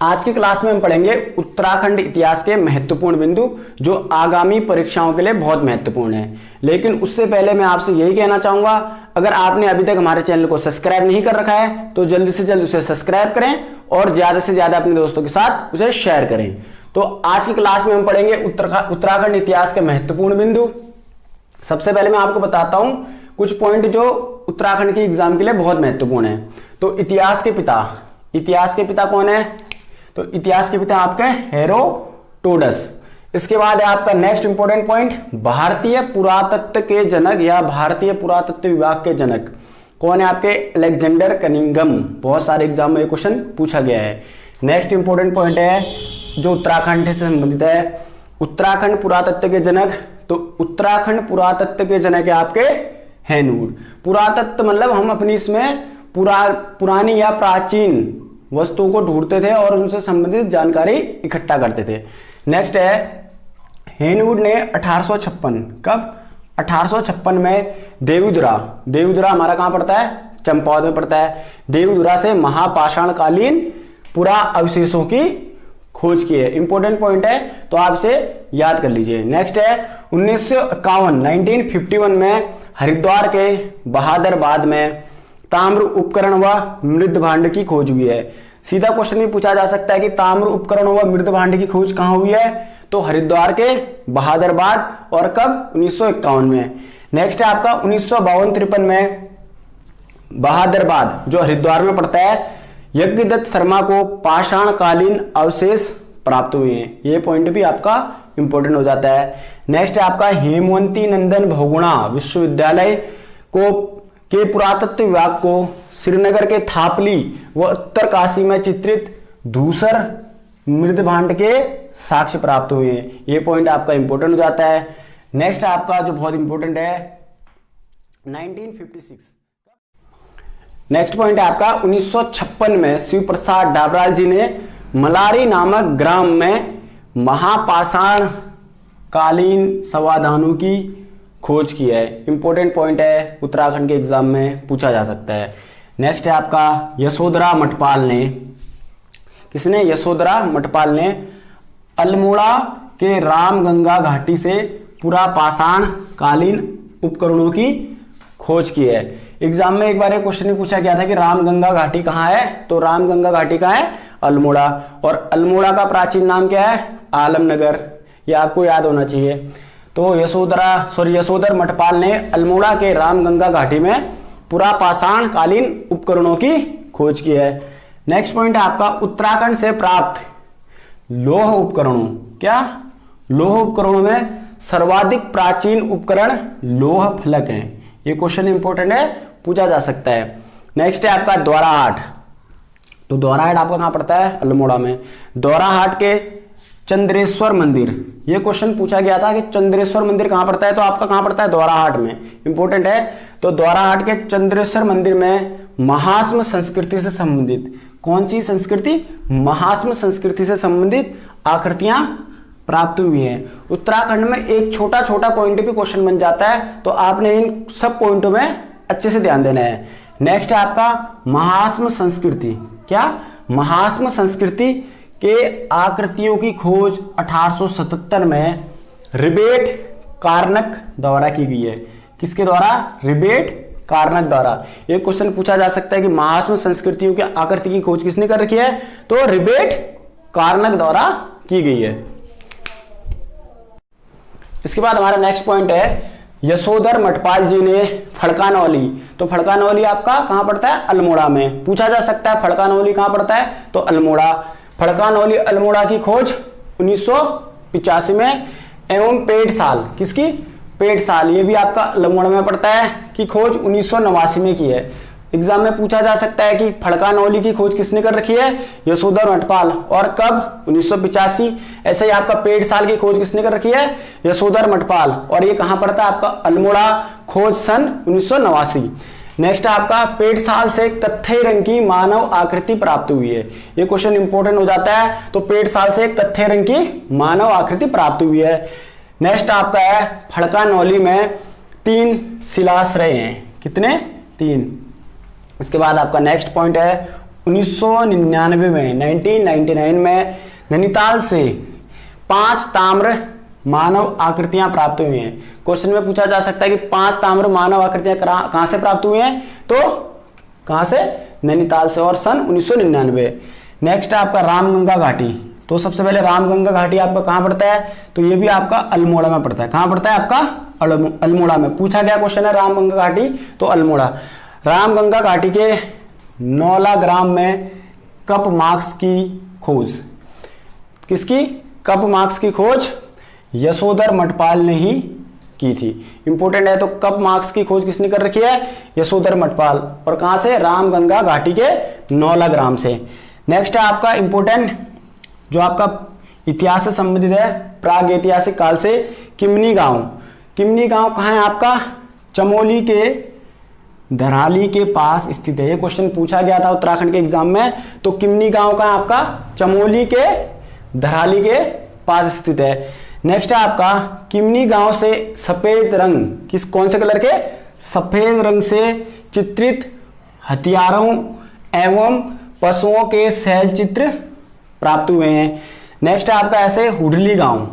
आज की क्लास में हम पढ़ेंगे उत्तराखंड इतिहास के महत्वपूर्ण बिंदु जो आगामी परीक्षाओं के लिए बहुत महत्वपूर्ण है। लेकिन उससे पहले मैं आपसे यही कहना चाहूंगा, अगर आपने अभी तक हमारे चैनल को सब्सक्राइब नहीं कर रखा है तो जल्दी से जल्दी उसे सब्सक्राइब करें और ज्यादा से ज्यादा अपने दोस्तों के साथ उसे शेयर करें। तो आज की क्लास में हम पढ़ेंगे उत्तराखंड इतिहास के महत्वपूर्ण बिंदु। सबसे पहले मैं आपको बताता हूं कुछ पॉइंट जो उत्तराखंड की एग्जाम के लिए बहुत महत्वपूर्ण है। तो इतिहास के पिता कौन है? तो इतिहास के पिता आपके हेरोडोटस। इसके बाद है आपका नेक्स्ट इंपॉर्टेंट पॉइंट, भारतीय पुरातत्व के जनक या भारतीय पुरातत्व विभाग के जनक कौन है? आपके अलेक्जेंडर कनिंघम। बहुत सारे एग्जाम में क्वेश्चन पूछा गया है। नेक्स्ट इंपॉर्टेंट पॉइंट है जो उत्तराखंड से संबंधित है, उत्तराखंड पुरातत्व के जनक। तो उत्तराखंड पुरातत्व के जनक है आपके हेनूर। पुरातत्व मतलब हम अपनी इसमें पुरानी या प्राचीन वस्तुओं को ढूंढते थे और उनसे संबंधित जानकारी इकट्ठा करते थे। नेक्स्ट है हेनवुड ने 1856 कब? 1856 में देवुदरा हमारा कहां पड़ता है? चंपावत में पड़ता है। देवुदरा से महापाषाण कालीन पुरा अवशेषों की खोज की है। इंपॉर्टेंट पॉइंट है तो आप इसे याद कर लीजिए। नेक्स्ट है 1951 में हरिद्वार के बहादुराबाद में ताम्र उपकरण व मृद भांड की खोज हुई है। सीधा क्वेश्चन भी पूछा जा सकता है कि ताम्र उपकरण व मृद भांड की खोज कहां हुई है? तो हरिद्वार के बहादुराबाद। और कब? 1951 में। नेक्स्ट है आपका 1952-53 में बहादुराबाद जो हरिद्वार में पड़ता है, यज्ञदत्त शर्मा को पाषाण कालीन अवशेष प्राप्त हुए हैं। ये पॉइंट भी आपका इंपॉर्टेंट हो जाता है। नेक्स्ट है आपका हेमवती नंदन बहुगुणा विश्वविद्यालय के पुरातत्व विभाग को श्रीनगर के थापली व उत्तरकाशी में चित्रित धूसर मृद भांड के साक्ष्य प्राप्त हुए हैं। ये पॉइंट आपका इंपॉर्टेंट हो जाता है। नेक्स्ट आपका जो बहुत इंपॉर्टेंट है 1956। नेक्स्ट पॉइंट है आपका 1956 में शिव प्रसाद डाबराल जी ने मलारी नामक ग्राम में महापाषाण कालीन समाधानों की खोज की है। इंपॉर्टेंट पॉइंट है, उत्तराखंड के एग्जाम में पूछा जा सकता है। नेक्स्ट है आपका यशोधरा मठपाल ने, किसने? यशोधरा मठपाल ने अल्मोड़ा के रामगंगा घाटी से पुरापाषाण कालीन उपकरणों की खोज की है। एग्जाम में एक बार एक क्वेश्चन पूछा गया था कि रामगंगा घाटी कहाँ है? तो रामगंगा घाटी कहाँ है? अल्मोड़ा। और अल्मोड़ा का प्राचीन नाम क्या है? आलमनगर। यह आपको याद होना चाहिए। तो यशोधर मठपाल ने अल्मोड़ा के रामगंगा घाटी में पुरापाषाण कालीन उपकरणों की खोज की है। नेक्स्ट पॉइंट है आपका उत्तराखंड से प्राप्त लौह उपकरणों। क्या? लौह उपकरणों में सर्वाधिक प्राचीन उपकरण लौह फलक हैं। ये क्वेश्चन इंपॉर्टेंट है, पूछा जा सकता है। नेक्स्ट है आपका द्वाराहाट। तो द्वाराहाट आपका कहां पड़ता है? अल्मोड़ा में। द्वाराहाट के चंद्रेश्वर मंदिर, ये क्वेश्चन पूछा गया था कि चंद्रेश्वर मंदिर कहां पड़ता है? तो आपका कहां पड़ता है? द्वाराहाट में। इंपॉर्टेंट है। तो द्वाराहाट के चंद्रेश्वर मंदिर में महास्म संस्कृति से संबंधित कौन सी संस्कृति? महास्म संस्कृति से संबंधित आकृतियां प्राप्त हुई हैं। उत्तराखंड में एक छोटा छोटा पॉइंट भी क्वेश्चन बन जाता है, तो आपने इन सब पॉइंटों में अच्छे से ध्यान देना है। नेक्स्ट है आपका महास्म संस्कृति। क्या? महास्म संस्कृति के आकृतियों की खोज 1877 में रिबेट कार्नक द्वारा की गई है। किसके द्वारा? रिबेट कार्नक द्वारा। एक क्वेश्चन पूछा जा सकता है कि महास्म संस्कृतियों की आकृति की खोज किसने कर रखी है? तो रिबेट कार्नक द्वारा की गई है। इसके बाद हमारा नेक्स्ट पॉइंट है यशोधर मठपाल जी ने फड़कानौली। तो फड़कानौली आपका कहां पड़ता है? अल्मोड़ा में। पूछा जा सकता है फड़कानौली कहां पड़ता है? तो अल्मोड़ा। फड़कानौली अल्मोड़ा की खोज 1985 में एवं पेड़साल, किसकी? पेड़साल, ये भी आपका अल्मोड़ा में पड़ता है, की खोज 1989 में की है। एग्जाम में पूछा जा सकता है कि फड़कानौली की खोज किसने कर रखी है? यशोधर मठपाल। और कब? 1985। ऐसे ही आपका पेड़साल की खोज किसने कर रखी है? यशोधर मठपाल। और ये कहां पड़ता है? आपका अल्मोड़ा। खोज सन 1989। नेक्स्ट आपका पेड़साल से कत्थई रंग की मानव आकृति प्राप्त हुई है। ये क्वेश्चन इंपॉर्टेंट हो जाता है। तो पेड़साल से कत्थई रंग की मानव आकृति प्राप्त हुई है। नेक्स्ट आपका है फड़कानौली में 3 शिलाश्रय हैं। कितने? 3। इसके बाद आपका नेक्स्ट पॉइंट है 1999 में 1999 में नैनीताल से 5 ताम्र मानव आकृतियां प्राप्त हुई हैं। क्वेश्चन में पूछा जा सकता है कि 5 ताम्र मानव आकृतियां कहां से प्राप्त हुई हैं, तो कहां से, नैनीताल से, और सन 1999। नेक्स्ट आपका रामगंगा घाटी। तो सबसे पहले रामगंगा घाटी आपका कहां पड़ता है, तो ये भी आपका अल्मोड़ा में पड़ता है। कहां पड़ता है आपका, अल्मोड़ा में। पूछा गया क्वेश्चन है रामगंगा घाटी, तो अल्मोड़ा। रामगंगा घाटी के नौला ग्राम में कप मार्क्स की खोज, किसकी, कप मार्क्स की खोज यशोधर मठपाल ने ही की थी। इंपॉर्टेंट है, तो कप मार्क्स की खोज किसने कर रखी है, यशोधर मठपाल। और कहां से, रामगंगा घाटी के नौला ग्राम से। नेक्स्ट है आपका इंपॉर्टेंट जो आपका इतिहास से संबंधित है, प्राग ऐतिहासिक काल से, किमनी गांव। किमनी गांव कहां है आपका, चमोली के धराली के पास स्थित है। ये क्वेश्चन पूछा गया था उत्तराखंड के एग्जाम में। तो किमनी गांव का आपका चमोली के धराली के पास स्थित है। नेक्स्ट है आपका किमनी गांव से सफेद रंग, किस, कौन से कलर के, सफेद रंग से चित्रित हथियारों एवं पशुओं के शैल चित्र प्राप्त हुए हैं। नेक्स्ट है आपका ऐसे हुडली गांव।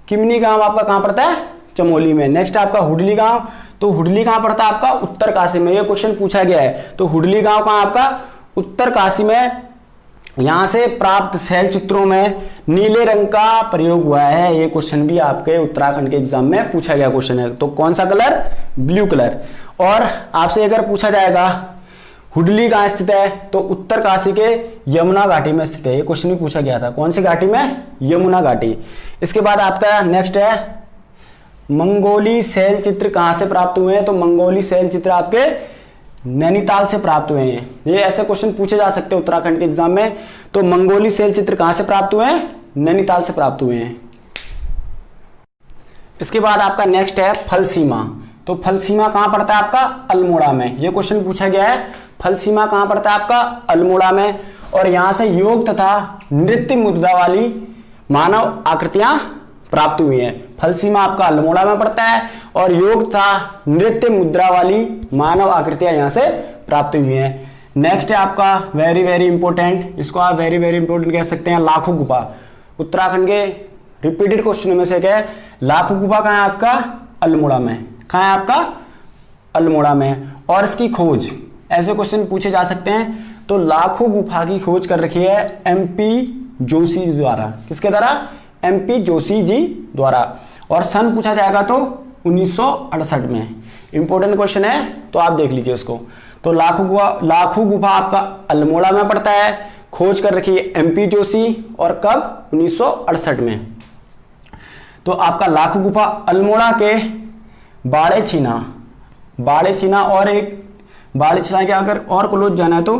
किमनी गांव आपका कहां पड़ता है, चमोली में। नेक्स्ट आपका हुडली गांव, तो हुडली कहां पड़ता है आपका, उत्तरकाशी में। ये क्वेश्चन पूछा गया है, तो हुडली गांव कहां आपका, उत्तरकाशी में। यहां से प्राप्त शैल चित्रों में नीले रंग का प्रयोग हुआ है। ये क्वेश्चन भी आपके उत्तराखंड के एग्जाम में पूछा गया क्वेश्चन है। तो कौन सा कलर, ब्लू कलर। और आपसे अगर पूछा जाएगा हुडली कहां स्थित है, तो उत्तरकाशी के यमुना घाटी में स्थित है। ये क्वेश्चन भी पूछा गया था, कौन सी घाटी में, यमुना घाटी। इसके बाद आपका नेक्स्ट है मंगोली शैल चित्र कहां से प्राप्त हुए हैं, तो मंगोली शैल चित्र आपके नैनीताल से प्राप्त हुए हैं। ये ऐसे क्वेश्चन पूछे जा सकते हैं उत्तराखंड के एग्जाम में। तो मंगोली शैल चित्र कहां से प्राप्त हुए हैं, नैनीताल से प्राप्त हुए हैं। इसके बाद आपका नेक्स्ट है फलसीमा। तो फलसीमा कहां पड़ता है आपका, अल्मोड़ा में। ये क्वेश्चन पूछा गया है, फलसीमा कहां पड़ता है आपका, अल्मोड़ा में। और यहां से योग तथा नृत्य मुद्रा वाली मानव आकृतियां प्राप्त हुई हैं। फलसीमा आपका अल्मोड़ा में पड़ता है, और योग तथा नृत्य मुद्रा वाली मानव आकृतियां यहां से प्राप्त हुई हैं। नेक्स्ट है आपका वेरी वेरी इंपॉर्टेंट, इसको आप वेरी वेरी इंपॉर्टेंट कह सकते हैं, लाखों गुफा। उत्तराखंड के रिपीटेड क्वेश्चन में से एक है लाखों गुफा। कहां है आपका, अल्मोड़ा में। कहां है आपका, अल्मोड़ा में। और इसकी खोज, ऐसे क्वेश्चन पूछे जा सकते हैं। तो लाखों गुफा की खोज कर रखी है MP जोशी द्वारा। किसके द्वारा, MP जोशी जी द्वारा। और सन पूछा जाएगा तो 1968 में। इंपॉर्टेंट क्वेश्चन है, तो आप देख लीजिए उसको। तो लाखों गुफा आपका अल्मोड़ा में पड़ता है, खोज कर रखी है MP जोशी, और कब, 1968 में। तो आपका लाखों गुफा अल्मोड़ा के बाड़े छीना और एक बाड़े छीना के अगर और क्लोज जाना है तो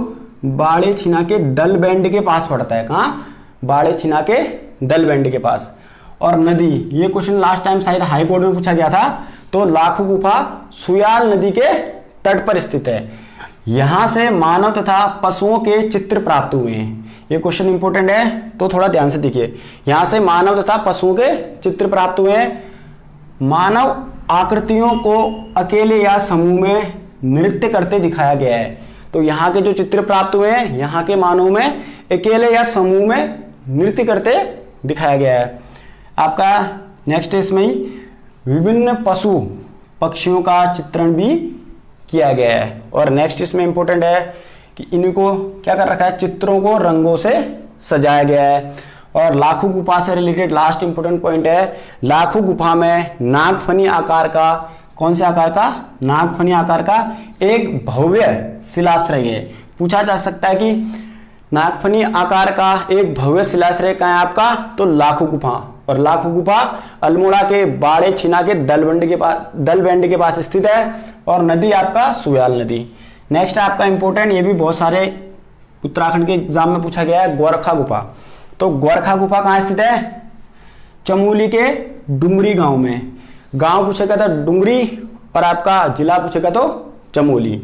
बाड़े छीना के दल बैंड के पास पड़ता है। कहां, बाड़े छीना के दल बैंड के पास। और नदी, ये क्वेश्चन लास्ट टाइम शायद हाई कोर्ट में पूछा गया था। तो लाखों गुफा सुयाल नदी के तट पर स्थित है। यहां से मानव तथा पशुओं के चित्र प्राप्त हुए हैं। ये क्वेश्चन इंपॉर्टेंट है, तो थोड़ा ध्यान से देखिए। यहां से मानव तथा पशुओं के चित्र प्राप्त हुए हैं। मानव आकृतियों को अकेले या समूह में नृत्य करते दिखाया गया है। तो यहाँ के जो चित्र प्राप्त हुए हैं, यहाँ के मानव में अकेले या समूह में नृत्य करते दिखाया गया है। आपका नेक्स्ट इसमें ही विभिन्न पशु पक्षियों का चित्रण भी किया गया है। और नेक्स्ट इसमें इंपॉर्टेंट है कि इनको क्या कर रखा है, चित्रों को रंगों से सजाया गया है। और लाखों गुफा से रिलेटेड लास्ट इंपॉर्टेंट पॉइंट है, लाखों गुफा में नागफनी आकार का, कौन से आकार का, नागफनी आकार का एक भव्य शिलाश्रय है। पूछा जा सकता है कि नागफनी आकार का एक भव्य शिलाश्रय कहां है आपका, तो लाखों गुफा। और लाखों गुफा अल्मोड़ा के बाड़े छीना के दल बैंड के पास स्थित है। और नदी आपका सुयाल नदी। नेक्स्ट आपका इंपॉर्टेंट, ये भी बहुत सारे उत्तराखंड के एग्जाम में पूछा गया है, गोरखा गुफा। तो गोरखा गुफा कहां स्थित है, चमोली के डुंगरी गांव में। गांव पूछेगा तो डुंगरी, और आपका जिला पूछेगा तो चमोली।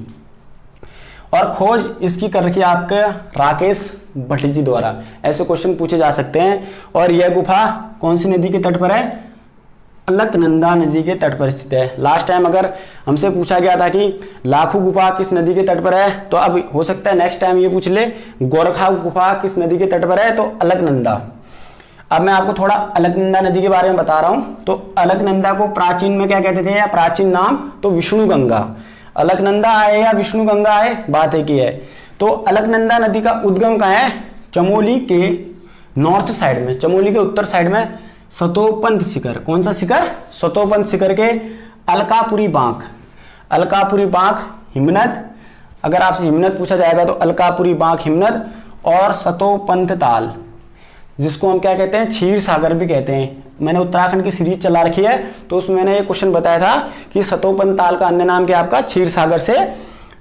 और खोज इसकी कर रखी है आपके राकेश भट्ट जी द्वारा। ऐसे क्वेश्चन पूछे जा सकते हैं। और यह गुफा कौन सी नदी के तट पर है, अलकनंदा नदी के तट पर स्थित है। लास्ट टाइम अगर हमसे पूछा गया था कि लाखू गुफा किस नदी के तट पर है, तो अब हो सकता है नेक्स्ट टाइम ये पूछ ले गोरखा गुफा किस नदी के तट पर है, तो अलकनंदा। अब मैं आपको थोड़ा अलकनंदा नदी के बारे में बता रहा हूं। तो अलकनंदा को प्राचीन में क्या कहते थे, या प्राचीन नाम तो विष्णु गंगा। अलकनंदा आए या विष्णु गंगा आए, बात एक ही है। तो अलकनंदा नदी का उद्गम कहाँ है, चमोली के नॉर्थ साइड में, चमोली के उत्तर साइड में सतोपंथ शिखर। कौन सा शिखर, सतोपंथ शिखर के अलकापुरी बांक, अलकापुरी बांक हिमनद, अगर आपसे हिमनद पूछा जाएगा तो अलकापुरी बांक हिमनद, और सतोपंथ ताल जिसको हम क्या कहते हैं, क्षीर सागर भी कहते हैं। मैंने उत्तराखंड की सीरीज चला रखी है तो उसमें मैंने ये क्वेश्चन बताया था कि सतोपंथ ताल का अन्य नाम क्या आपका, क्षीर सागर से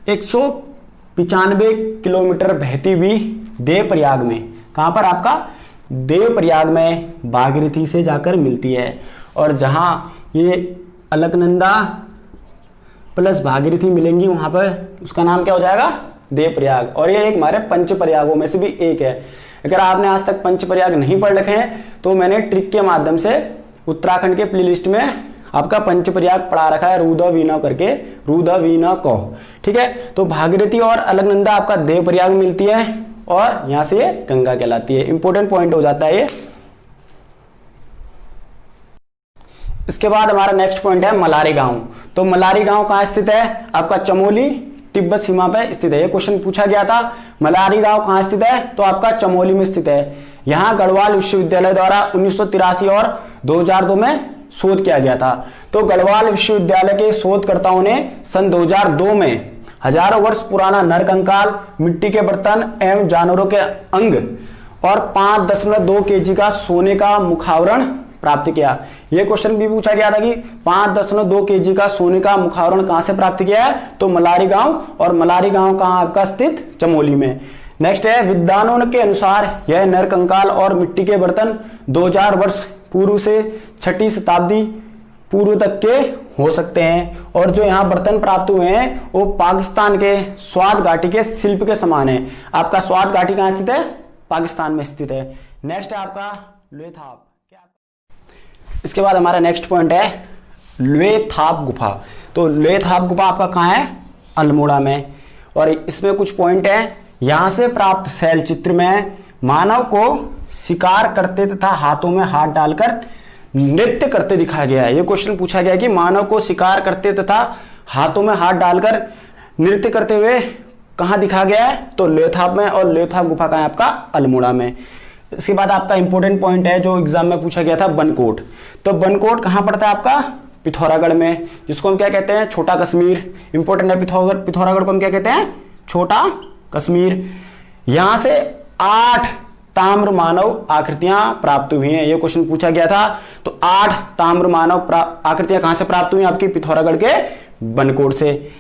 195 किलोमीटर बहती हुई देवप्रयाग में, कहां पर आपका देवप्रयाग में भागीरथी से जाकर मिलती है। और जहां ये अलकनंदा प्लस भागीरथी मिलेंगी वहां पर उसका नाम क्या हो जाएगा, देवप्रयाग। और ये एक हमारे पंच प्रयागों में से भी एक है। अगर आपने आज तक पंच प्रयाग नहीं पढ़ रखे हैं तो मैंने ट्रिक के माध्यम से उत्तराखंड के प्लेलिस्ट में आपका पंच प्रयाग पढ़ा रखा है, रूद वीना करके, रूद वीना को, ठीक है। तो भागीरथी और अलकनंदा आपका देवप्रयाग में मिलती है और यहां से ये गंगा कहलाती है। इंपॉर्टेंट पॉइंट हो जाता है ये। इसके बाद हमारा नेक्स्ट पॉइंट है मलारी गांव। तो मलारी गांव कहां स्थित है, आपका चमोली तिब्बत सीमा पर स्थित है। ये क्वेश्चन पूछा गया था, मलारी गांव कहां स्थित है, तो आपका चमोली में स्थित है। यहां गढ़वाल विश्वविद्यालय द्वारा 1983 और 2002 में शोध किया गया था। तो गढ़वाल विश्वविद्यालय के शोधकर्ताओं ने सन 2002 में हजारों वर्ष पुराना नरकंकाल, मिट्टी के बर्तन एवं जानवरों के अंग और 5.2 केजी का सोने का मुखावरण प्राप्त किया। यह क्वेश्चन भी पूछा गया था कि 5.2 केजी का सोने का मुखावरण कहां से प्राप्त किया है, तो मलारी गांव। और मलारी गांव कहां आपका स्थित, चमोली में। नेक्स्ट है, विद्वानों के अनुसार यह नरकंकाल और मिट्टी के बर्तन 2000 वर्ष पूर्व से 6ठी शताब्दी पूर्व तक के हो सकते हैं। और जो यहाँ बर्तन प्राप्त हुए हैं वो पाकिस्तान के स्वात घाटी के शिल्प के समान है। आपका स्वात घाटी कहाँ स्थित है, पाकिस्तान में स्थित है। नेक्स्ट है आपका लुएथाप। इसके बाद हमारा नेक्स्ट पॉइंट है लुएथाप गुफा। तो लुएथाप गुफा आपका कहाँ है, अल्मोड़ा में। और इसमें कुछ पॉइंट है, यहां से प्राप्त शैल चित्र में मानव को शिकार करते तथा हाथों में हाथ डालकर नृत्य करते दिखाया गया है। यह क्वेश्चन पूछा गया कि मानव को शिकार करते तथा हाथों में हाथ डालकर नृत्य करते हुए कहां दिखाया गया है, तो लुएथाप में। और लुएथाप गुफा कहां है आपका, अल्मोड़ा में। इसके बाद आपका इंपॉर्टेंट पॉइंट है जो एग्जाम में पूछा गया था, बनकोट। तो बनकोट कहां पड़ता है आपका, पिथौरागढ़ में, जिसको हम क्या कहते हैं, छोटा कश्मीर। इंपॉर्टेंट है, पिथौरागढ़ को हम क्या कहते हैं, छोटा कश्मीर। यहां से 8 ताम्र मानव आकृतियां प्राप्त हुई हैं। यह क्वेश्चन पूछा गया था। तो 8 ताम्र मानव आकृतियां कहां से प्राप्त हुई, आपकी पिथौरागढ़ के बनकोट से।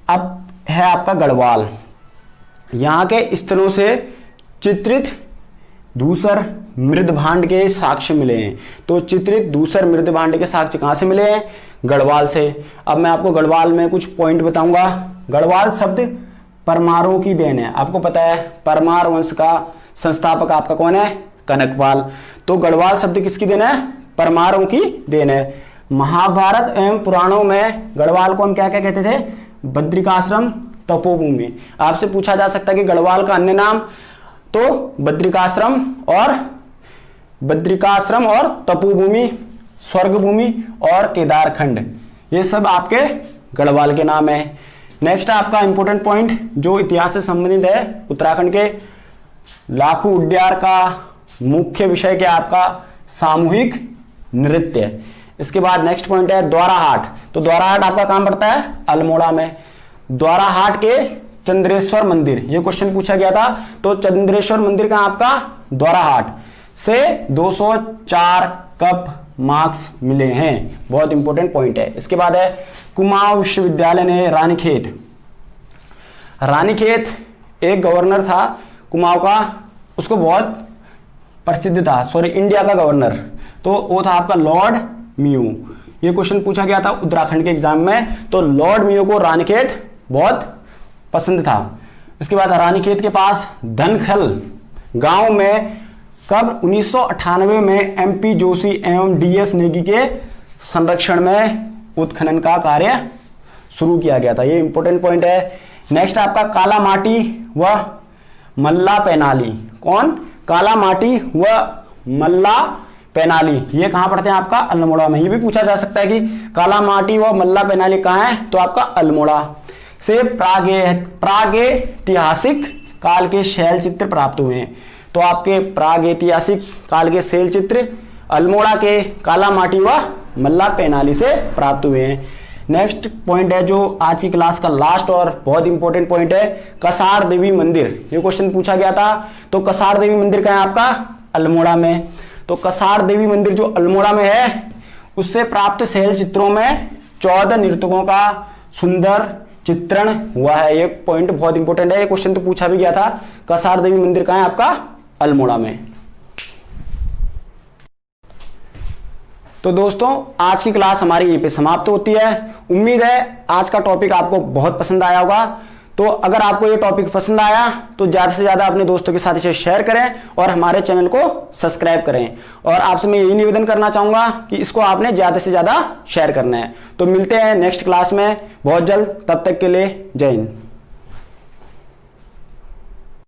अब है आपका गढ़वाल। यहां के स्थलों से चित्रित धूसर मृदभांड के साक्ष्य मिले हैं। तो चित्रित धूसर मृदभांड के साक्ष्य कहां से मिले हैं, गढ़वाल से। अब मैं आपको गढ़वाल में कुछ पॉइंट बताऊंगा। गढ़वाल शब्द परमारों की देन है। आपको पता है परमार वंश का संस्थापक आपका कौन है, कनकपाल। तो गढ़वाल शब्द किसकी देन है, परमारों की देन है। महाभारत एवं पुराणों में गढ़वाल को हम क्या क्या कहते थे, बद्रिकाश्रम तपोभूमि। आपसे पूछा जा सकता है कि गढ़वाल का अन्य नाम, तो बद्रिकाश्रम और तपोभूमि, स्वर्गभूमि और केदारखंड, ये सब आपके गढ़वाल के नाम है। नेक्स्ट आपका इंपॉर्टेंट पॉइंट जो इतिहास से संबंधित है, उत्तराखंड के लाखू उड्यार का मुख्य विषय क्या आपका, सामूहिक नृत्य। इसके बाद नेक्स्ट पॉइंट है द्वाराहाट। तो द्वाराहाट आपका कहां पड़ता है, अल्मोड़ा में। द्वाराहाट के चंद्रेश्वर मंदिर, यह क्वेश्चन पूछा गया था। तो चंद्रेश्वर मंदिर का आपका द्वाराहाट से 204 कप मार्क्स मिले हैं, बहुत इंपॉर्टेंट पॉइंट है। इसके बाद है कुमाऊं विश्वविद्यालय ने रानीखेत। रानीखेत एक गवर्नर था कुमाऊं का, उसको बहुत प्रसिद्ध था, सॉरी इंडिया का गवर्नर, तो वो था आपका लॉर्ड मियो। ये क्वेश्चन पूछा गया था उत्तराखंड के एग्जाम में। तो लॉर्ड मियो को रानीखेत बहुत पसंद था। इसके बाद रानीखेत के पास धनखल गांव में कब 1998 में MP जोशी एवं DS नेगी के संरक्षण में उत्खनन का कार्य शुरू किया गया था। ये इंपॉर्टेंट पॉइंट है। नेक्स्ट आपका काला माटी व मल्ला पेनाली। कौन? काला माटी व मल्ला पेनाली, ये कहां पड़ते हैं? आपका अल्मोड़ा में। ये भी पूछा जा सकता है कि काला माटी व मल्ला पेनाली कहां है, तो आपका अल्मोड़ा से प्रागैतिहासिक काल के शैल चित्र प्राप्त हुए हैं। तो आपके प्रागैतिहासिक काल के शैल चित्र अल्मोड़ा के काला माटी व मल्ला पेनाली से प्राप्त हुए हैं। नेक्स्ट पॉइंट है जो आज की क्लास का लास्ट और बहुत इंपॉर्टेंट पॉइंट है, कसार देवी मंदिर। ये क्वेश्चन पूछा गया था। तो कसार देवी मंदिर कहाँ है? आपका अल्मोड़ा में। तो कसार देवी मंदिर जो अल्मोड़ा में है, उससे प्राप्त शैल चित्रों में 14 नर्तकों का सुंदर चित्रण हुआ है। ये पॉइंट बहुत इंपॉर्टेंट है। ये क्वेश्चन तो पूछा भी गया था। कसार देवी मंदिर कहाँ है? आपका अल्मोड़ा में। तो दोस्तों आज की क्लास हमारी यहीं पे समाप्त होती है। उम्मीद है आज का टॉपिक आपको बहुत पसंद आया होगा। तो अगर आपको ये टॉपिक पसंद आया तो ज़्यादा से ज़्यादा अपने दोस्तों के साथ इसे शेयर करें और हमारे चैनल को सब्सक्राइब करें। और आपसे मैं यही निवेदन करना चाहूँगा कि इसको आपने ज़्यादा से ज़्यादा शेयर करना है। तो मिलते हैं नेक्स्ट क्लास में बहुत जल्द। तब तक के लिए जय हिंद।